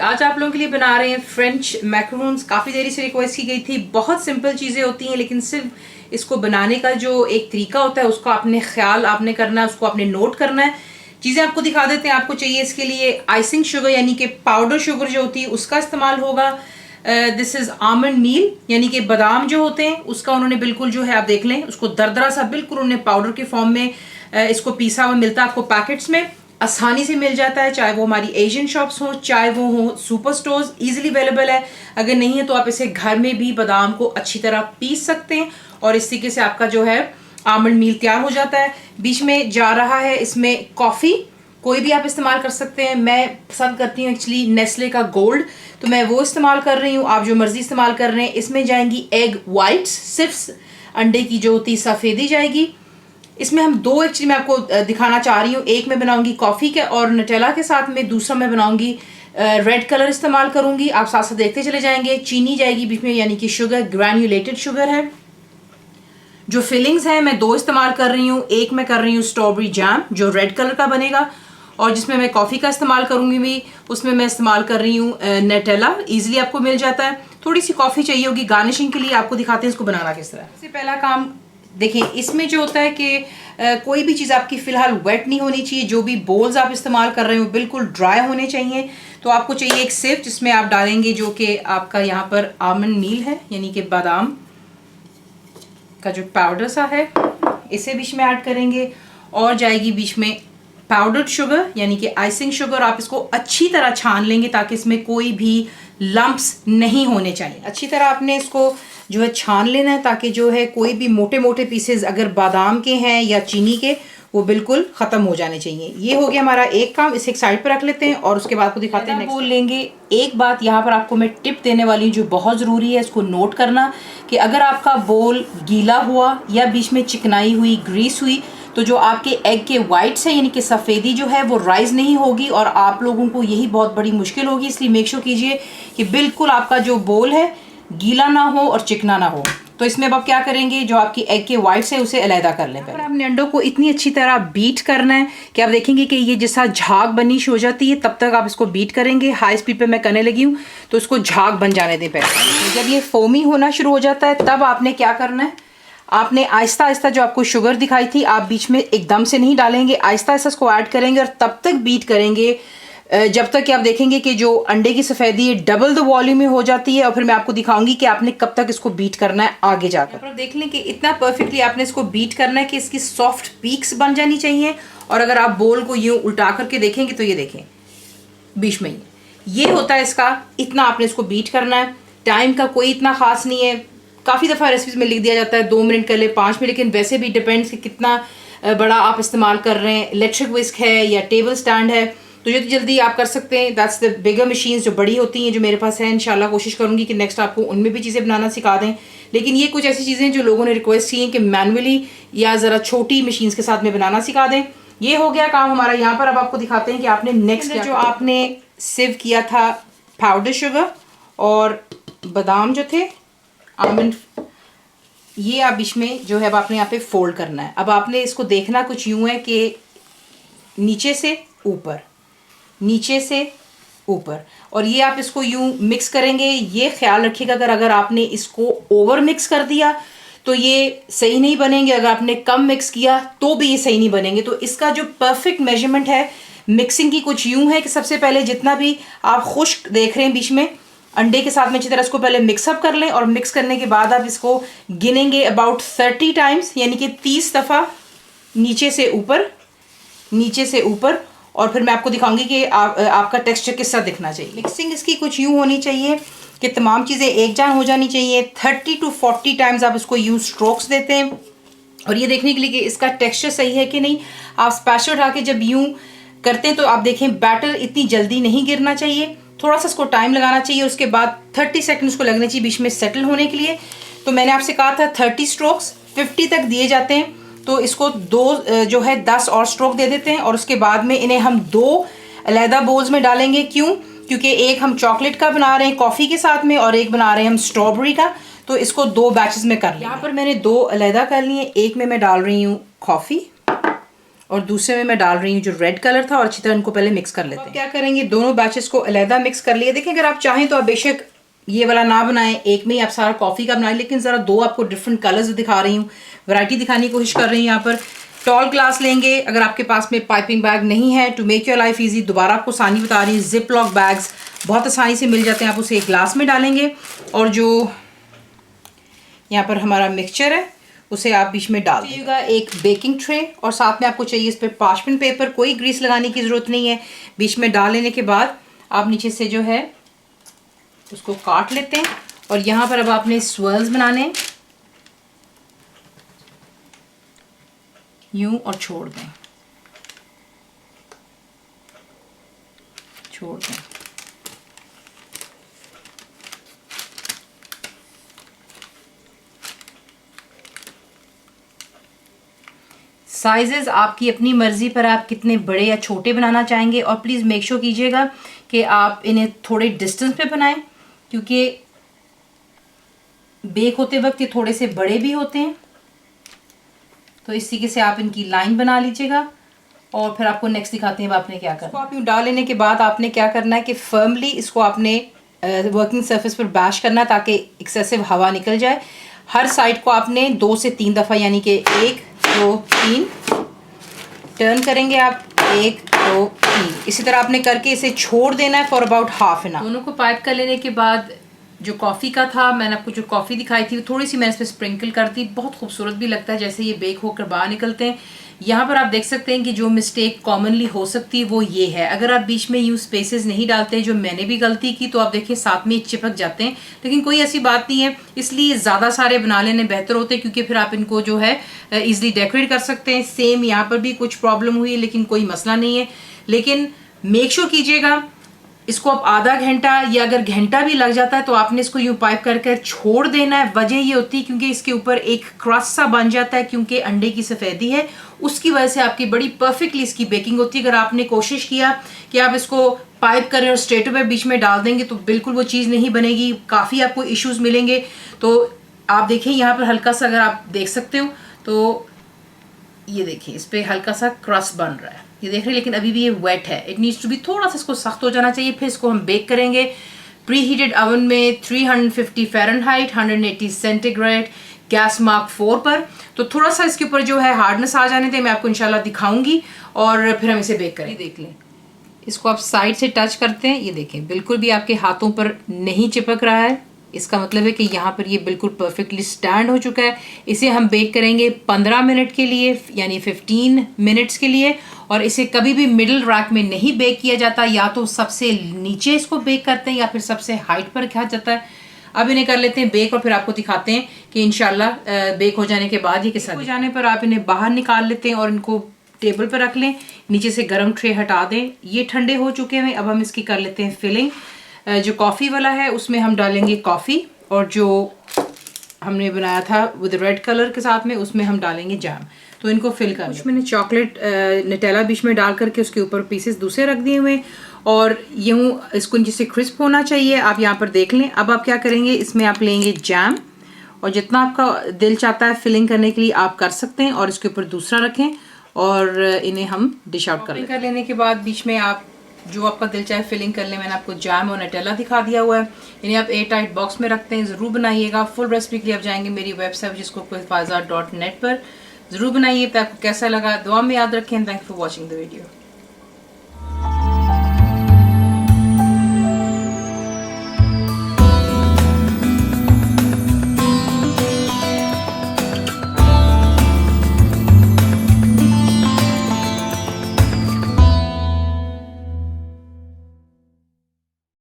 आज आप लोगों के लिए बना रहे हैं फ्रेंच मैकरोन्स। काफ़ी देरी से रिक्वेस्ट की गई थी। बहुत सिंपल चीज़ें होती हैं, लेकिन सिर्फ इसको बनाने का जो एक तरीका होता है उसका आपने ख्याल आपने करना है, उसको आपने नोट करना है। चीज़ें आपको दिखा देते हैं। आपको चाहिए इसके लिए आइसिंग शुगर यानी कि पाउडर शुगर जो होती है उसका इस्तेमाल होगा। दिस इज़ आमंड मील यानी कि बादाम जो होते हैं उसका उन्होंने बिल्कुल जो है आप देख लें उसको दरदरा सा बिल्कुल उन्होंने पाउडर के फॉर्म में इसको पीसा हुआ मिलता है आपको पैकेट्स में, आसानी से मिल जाता है। चाहे वो हमारी एशियन शॉप्स हो, चाहे वो हो सुपर स्टोर्स, इजीली अवेलेबल है। अगर नहीं है तो आप इसे घर में भी बादाम को अच्छी तरह पीस सकते हैं और इस तरीके से आपका जो है आमंड मील तैयार हो जाता है। बीच में जा रहा है इसमें कॉफ़ी, कोई भी आप इस्तेमाल कर सकते हैं। मैं पसंद करती हूँ एक्चुअली नेस्ले का गोल्ड, तो मैं वो इस्तेमाल कर रही हूँ। आप जो मर्जी इस्तेमाल कर रहे हैं। इसमें जाएंगी एग वाइट्स, सिर्फ अंडे की जो होती सफ़ेदी जाएगी। इसमें हम दो एक्चुअली मैं आपको दिखाना चाह रही हूँ। एक मैं बनाऊंगी कॉफ़ी के और नटेला के साथ में, दूसरा मैं बनाऊंगी रेड कलर इस्तेमाल करूंगी। आप साथ साथ देखते चले जाएंगे। चीनी जाएगी बीच में यानी कि शुगर, ग्रैन्युलेटेड शुगर है। जो फिलिंग्स हैं मैं दो इस्तेमाल कर रही हूँ। एक मैं कर रही हूँ स्ट्रॉबेरी जैम जो रेड कलर का बनेगा, और जिसमें मैं कॉफ़ी का इस्तेमाल करूँगी भी उसमें मैं इस्तेमाल कर रही हूँ नटेला। ईजिली आपको मिल जाता है। थोड़ी सी कॉफ़ी चाहिए होगी गार्निशिंग के लिए। आपको दिखाते हैं इसको बनाना किस तरह। सबसे पहला काम देखें, इसमें जो होता है कि कोई भी चीज़ आपकी फ़िलहाल वेट नहीं होनी चाहिए। जो भी बोल्स आप इस्तेमाल कर रहे हो बिल्कुल ड्राई होने चाहिए। तो आपको चाहिए एक सिर्फ जिसमें आप डालेंगे जो कि आपका यहाँ पर आमंड मील है यानी कि बादाम का जो पाउडर सा है, इसे बीच में ऐड करेंगे। और जाएगी बीच में पाउडर्ड शुगर यानी कि आइसिंग शुगर। आप इसको अच्छी तरह छान लेंगे ताकि इसमें कोई भी लम्प्स नहीं होने चाहिए। अच्छी तरह आपने इसको जो है छान लेना है ताकि जो है कोई भी मोटे मोटे पीसेस अगर बादाम के हैं या चीनी के वो बिल्कुल ख़त्म हो जाने चाहिए। ये हो गया हमारा एक काम। इसे एक साइड पर रख लेते हैं और उसके बाद को दिखाते हैं। बोल लेंगे एक बात यहाँ पर आपको मैं टिप देने वाली हूँ जो बहुत ज़रूरी है, इसको नोट करना कि अगर आपका बोल गीला हुआ या बीच में चिकनाई हुई, ग्रीस हुई, तो जो आपके एग के वाइट्स है यानी कि सफ़ेदी जो है वो राइज नहीं होगी और आप लोगों को यही बहुत बड़ी मुश्किल होगी। इसलिए मेक श्योर कीजिए कि बिल्कुल आपका जो बोल है गीला ना हो और चिकना ना हो। तो इसमें अब आप क्या करेंगे, जो आपकी एग के वाइट्स है उसे अलहदा कर लें। पर आपने अंडों को इतनी अच्छी तरह बीट करना है कि आप देखेंगे कि ये जैसा झाग बनी हो जाती है, तब तक आप इसको बीट करेंगे। हाई स्पीड पे मैं करने लगी हूँ तो इसको झाग बन जाने दें पहले। जब ये फोमी होना शुरू हो जाता है तब आपने क्या करना है, आपने आहिस्ता आहिस्ता जो आपको शुगर दिखाई थी आप बीच में एकदम से नहीं डालेंगे, आहिस्ता आहिस्ता इसको ऐड करेंगे और तब तक बीट करेंगे जब तक कि आप देखेंगे कि जो अंडे की सफ़ेदी डबल द वॉल्यूम में हो जाती है। और फिर मैं आपको दिखाऊंगी कि आपने कब तक इसको बीट करना है आगे जाकर। आप देख लें कि इतना परफेक्टली आपने इसको बीट करना है कि इसकी सॉफ्ट पीक्स बन जानी चाहिए। और अगर आप बोल को यूँ उल्टा करके देखेंगे तो ये देखें बीच में ये होता है इसका। इतना आपने इसको बीट करना है। टाइम का कोई इतना ख़ास नहीं है। काफ़ी दफ़ा रेसिपीज़ में लिख दिया जाता है 2 मिनट कर ले, 5 मिनट, लेकिन वैसे भी डिपेंड्स कि कितना बड़ा आप इस्तेमाल कर रहे हैं। इलेक्ट्रिक विस्क है या टेबल स्टैंड है तो ये तो जल्दी आप कर सकते हैं। दैट्स द बिगर मशीन्स जो बड़ी होती हैं जो मेरे पास है। इंशाल्लाह कोशिश करूँगी कि नेक्स्ट आपको उनमें भी चीज़ें बनाना सिखा दें। लेकिन ये कुछ ऐसी चीज़ें जो लोगों ने रिक्वेस्ट की हैं कि मैनुअली या ज़रा छोटी मशीन्स के साथ में बनाना सिखा दें। ये हो गया काम हमारा यहाँ पर। अब आपको दिखाते हैं कि आपने नेक्स्ट जो आपने सिर्व किया था पाउडर शुगर और बादाम जो थे आमंड, ये आप बीच में जो है अब आपने यहाँ पे फोल्ड करना है। अब आपने इसको देखना कुछ यूँ है कि नीचे से ऊपर, नीचे से ऊपर, और ये आप इसको यूँ मिक्स करेंगे। ये ख्याल रखिएगा अगर आपने इसको ओवर मिक्स कर दिया तो ये सही नहीं बनेंगे, अगर आपने कम मिक्स किया तो भी ये सही नहीं बनेंगे। तो इसका जो परफेक्ट मेजरमेंट है मिक्सिंग की कुछ यूँ है कि सबसे पहले जितना भी आप खुश्क देख रहे हैं बीच में अंडे के साथ में अच्छी तरह इसको पहले मिक्सअप कर लें और मिक्स करने के बाद आप इसको गिनेंगे अबाउट 30 टाइम्स यानी कि 30 दफ़ा नीचे से ऊपर, नीचे से ऊपर। और फिर मैं आपको दिखाऊंगी कि आपका टेक्सचर किस तरह दिखना चाहिए। मिक्सिंग इसकी कुछ यूँ होनी चाहिए कि तमाम चीज़ें एक जान हो जानी चाहिए। 30 to 40 टाइम्स आप इसको यूँ स्ट्रोक्स देते हैं और ये देखने के लिए कि इसका टेक्सचर सही है कि नहीं। आप स्पैचुला उठा के जब यूँ करते हैं तो आप देखें बैटर इतनी जल्दी नहीं गिरना चाहिए, थोड़ा सा इसको टाइम लगाना चाहिए। उसके बाद 30 सेकंड्स को लगने चाहिए बीच में सेटल होने के लिए। तो मैंने आपसे कहा था 30 स्ट्रोक्स 50 तक दिए जाते हैं, तो इसको जो है 10 और स्ट्रोक दे देते हैं। और उसके बाद में इन्हें हम 2 अलहदा बोल्स में डालेंगे। क्यों? क्योंकि एक हम चॉकलेट का बना रहे हैं कॉफ़ी के साथ में और एक बना रहे हैं हम स्ट्रॉबेरी का, तो इसको 2 बैचेस में कर लें। यहाँ पर मैंने 2 अलहदा कर लिए। एक में मैं डाल रही हूँ कॉफ़ी और दूसरे में मैं डाल रही हूँ जो रेड कलर था, और अच्छी तरह इनको पहले मिक्स कर लेते हैं। क्या करेंगे, दोनों बैचेस को अलहदा मिक्स कर लिए। देखिए, अगर आप चाहें तो आप बेशक ये वाला ना बनाएं, एक में ही आप सारा कॉफ़ी का बनाएं, लेकिन ज़रा दो आपको डिफरेंट कलर्स दिखा रही हूँ, वैरायटी दिखाने की कोशिश कर रही हूँ। यहाँ पर टॉल ग्लास लेंगे, अगर आपके पास में पाइपिंग बैग नहीं है, to make your life easy, दोबारा आपको आसानी बता रही हूँ, जिप लॉक बैग्स बहुत आसानी से मिल जाते हैं। आप उसे एक ग्लास में डालेंगे और जो यहाँ पर हमारा मिक्सचर है उसे आप बीच में डाल दीजिएगा। एक बेकिंग ट्रे, और साथ में आपको चाहिए इस पर पार्चमेंट पेपर, कोई ग्रीस लगाने की ज़रूरत नहीं है। बीच में डाल लेने के बाद आप नीचे से जो है उसको काट लेते हैं, और यहाँ पर अब आपने स्वर्ल्स बनाने, यूं और छोड़ दें। साइजेस आपकी अपनी मर्ज़ी पर, आप कितने बड़े या छोटे बनाना चाहेंगे। और प्लीज़ मेक श्योर कीजिएगा कि आप इन्हें थोड़े डिस्टेंस पे बनाएं, क्योंकि बेक होते वक्त ये थोड़े से बड़े भी होते हैं। तो इस तरीके से आप इनकी लाइन बना लीजिएगा, और फिर आपको नेक्स्ट दिखाते हैं आपने क्या करना। इसको आप यूँ डाल लेने के बाद आपने क्या करना है कि फर्मली इसको आपने वर्किंग सरफेस पर बैश करना है, ताकि एक्सेसिव हवा निकल जाए। हर साइड को आपने 2 से 3 दफ़ा, यानी कि 1 2 3 टर्न करेंगे आप, 1 2 3, इसी तरह आपने करके इसे छोड़ देना है for about half an hour. दोनों को पाइप कर लेने के बाद जो कॉफ़ी का था, मैंने आपको जो कॉफ़ी दिखाई थी थोड़ी सी मैंने इस पर स्प्रिंकल कर दी, बहुत खूबसूरत भी लगता है जैसे ये बेक होकर बाहर निकलते हैं। यहाँ पर आप देख सकते हैं कि जो मिस्टेक कॉमनली हो सकती है वो ये है, अगर आप बीच में यूँ स्पेसेस नहीं डालते, जो मैंने भी गलती की, तो आप देखिए साथ में चिपक जाते हैं। लेकिन कोई ऐसी बात नहीं है, इसलिए ज़्यादा सारे बना लेने बेहतर होते हैं, क्योंकि फिर आप इनको जो है ईजिली डेकोरेट कर सकते हैं। सेम यहाँ पर भी कुछ प्रॉब्लम हुई, लेकिन कोई मसला नहीं है। लेकिन मेक श्योर कीजिएगा इसको आप आधा घंटा या अगर घंटा भी लग जाता है तो आपने इसको यूं पाइप करके छोड़ देना है। वजह ये होती है क्योंकि इसके ऊपर एक क्रस्ट सा बन जाता है, क्योंकि अंडे की सफ़ेदी है, उसकी वजह से आपकी बड़ी परफेक्टली इसकी बेकिंग होती है। अगर आपने कोशिश किया कि आप इसको पाइप करें और स्ट्रेट अवे बीच में डाल देंगे तो बिल्कुल वो चीज़ नहीं बनेगी, काफ़ी आपको इश्यूज मिलेंगे। तो आप देखिए यहाँ पर हल्का सा, अगर आप देख सकते हो तो ये देखिए इस पर हल्का सा क्रस्ट बन रहा है, ये देख रहे हैं, लेकिन अभी भी ये वेट है। इट नीड्स टू बी, थोड़ा सा इसको सख्त हो जाना चाहिए। फिर इसको हम बेक करेंगे प्री हीटेड ओवन में 350 फ़ारेनहाइट 180 सेंटीग्रेड गैस मार्क 4 पर। तो थोड़ा सा इसके ऊपर जो है हार्डनेस आ जाने दें, मैं आपको इंशाल्लाह दिखाऊंगी और फिर हम इसे बेक करेंगे। देख लें, इसको आप साइड से टच करते हैं, ये देखें बिल्कुल भी आपके हाथों पर नहीं चिपक रहा है, इसका मतलब है कि यहाँ पर ये बिल्कुल परफेक्टली स्टैंड हो चुका है। इसे हम बेक करेंगे 15 मिनट के लिए, यानी 15 मिनट्स के लिए। और इसे कभी भी मिडिल रैक में नहीं बेक किया जाता, या तो सबसे नीचे इसको बेक करते हैं या फिर सबसे हाइट पर रखा जाता है। अब इन्हें कर लेते हैं बेक और फिर आपको दिखाते हैं कि इंशाल्लाह बेक हो जाने के बाद ये किस हो जाने पर आप इन्हें बाहर निकाल लेते हैं और इनको टेबल पर रख लें। नीचे से गर्म ट्रे हटा दें, ये ठंडे हो चुके हैं। अब हम इसकी कर लेते हैं फिलिंग। जो कॉफ़ी वाला है उसमें हम डालेंगे कॉफ़ी, और जो हमने बनाया था विद रेड कलर के साथ में उसमें हम डालेंगे जैम। तो इनको फिल कर, कुछ मैंने चॉकलेट नटेला बीच में डाल करके उसके ऊपर पीसेस दूसरे रख दिए हुए, और यूँ इसको जिससे क्रिस्प होना चाहिए आप यहाँ पर देख लें। अब आप क्या करेंगे, इसमें आप लेंगे जैम, और जितना आपका दिल चाहता है फिलिंग करने के लिए आप कर सकते हैं, और इसके ऊपर दूसरा रखें और इन्हें हम डिश आउट कर लेने के बाद बीच में आप जो आपका दिल चाहे फिलिंग कर लें। मैंने आपको जैम और नटेला दिखा दिया हुआ है। इन्हें आप एयर टाइट बॉक्स में रखते हैं, ज़रूर बनाइएगा। फुल रेसिपी के लिए आप जाएंगे मेरी वेबसाइट जिसको kuilfaza.net पर, ज़रूर बनाइए। आपको कैसा लगा दुआ में याद रखें। Thank you for watching the video.